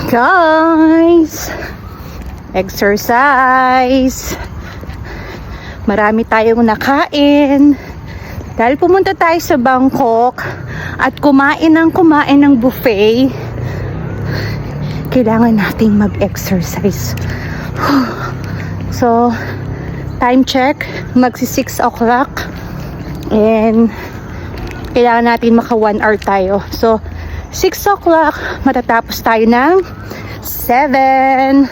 Guys, exercise. Marami tayong nakain dahil pumunta tayo sa Bangkok at kumain ng buffet. Kailangan nating mag-exercise. So, time check, magsi 6 o'clock and kailangan natin maka 1 hour tayo. So, 6 o'clock, matatapos tayo ng 7.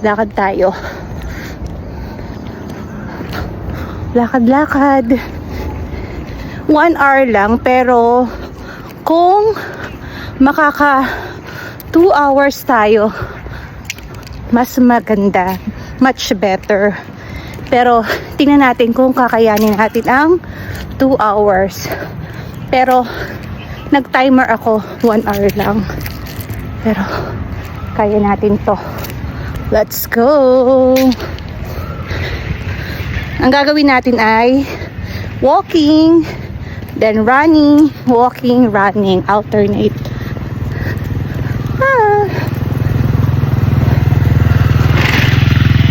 Lakad tayo. Lakad. 1 hour lang, pero kung makaka 2 hours tayo, mas maganda, much better. Pero tingnan natin kung kakayanin natin ang 2 hours. Pero nag-timer ako 1 hour lang. Pero kaya natin to. Let's go! Ang gagawin natin ay walking, then running, walking, running, alternate.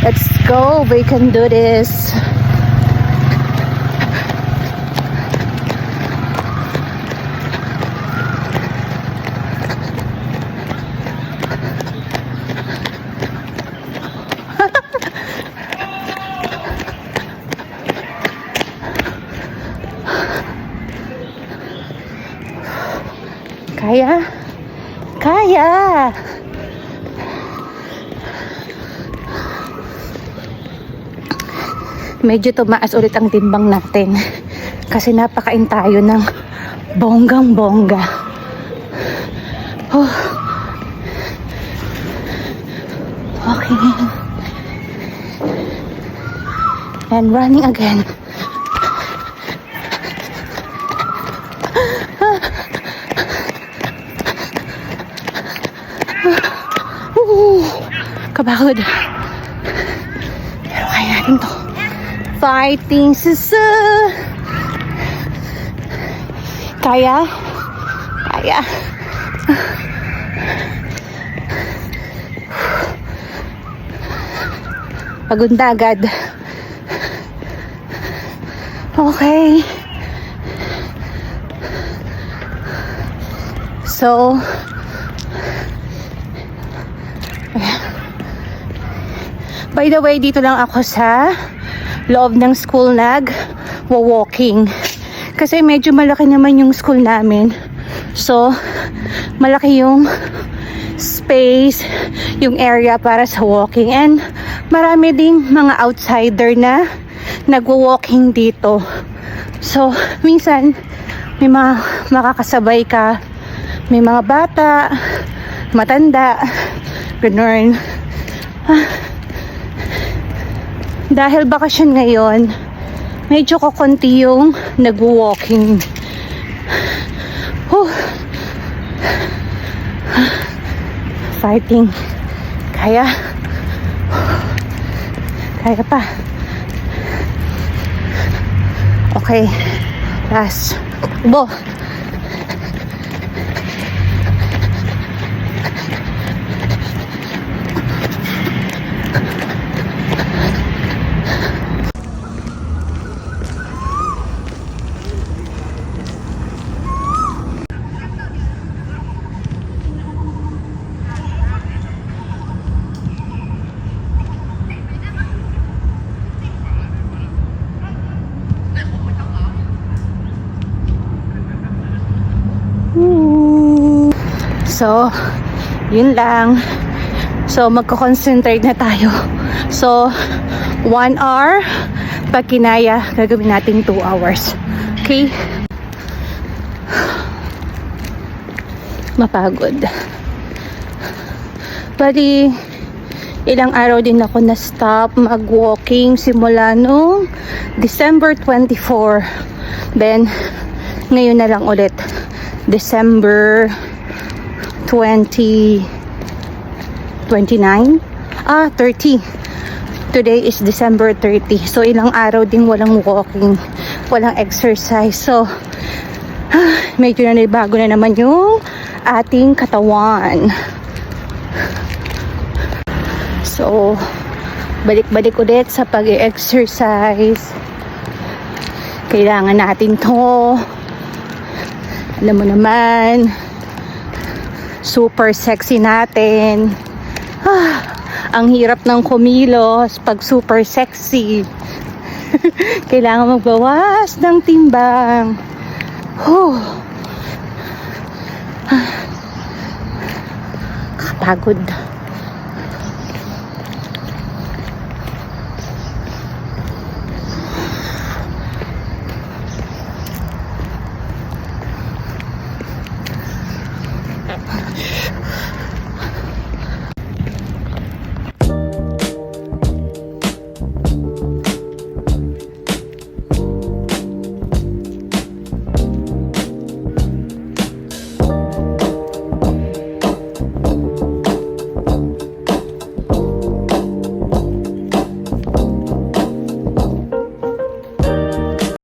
Let's go, we can do this. Kaya. Medyo tumaas ulit ang timbang natin kasi napakain tayo ng bonggang-bongga. Okay. And running again. Kabagod. Pero kaya natin to. Fighting susu. Kaya. Pagod na agad. Okay. So, by the way, dito lang ako sa loob ng school walking. Kasi medyo malaki naman yung school namin. So, malaki yung space, yung area para sa walking. And marami ding mga outsider na nagwo-walking dito. So, minsan may mga makakasabay ka. May mga bata, matanda, ganun. Dahil bakasyon ngayon, medyo kukunti yung nag-walking. Fighting. Kaya pa. Okay. Last. Bo. So, yun lang. So, magko-concentrate na tayo. So, 1 hour. Pag kinaya, gagawin natin 2 hours. Okay? Mapagod. Bali, ilang araw din ako na-stop mag-walking simula nung December 24. Then, ngayon na lang ulit. December 29? 30. Today is December 30. So, ilang araw din walang walking, walang exercise. So, medyo na bago na naman yung ating katawan. So, balik-balik ulit sa pag-exercise. Kailangan natin to. Alam mo naman, super sexy natin. Ang hirap ng kumilos pag super sexy. Kailangan magbawas ng timbang. Kapagod.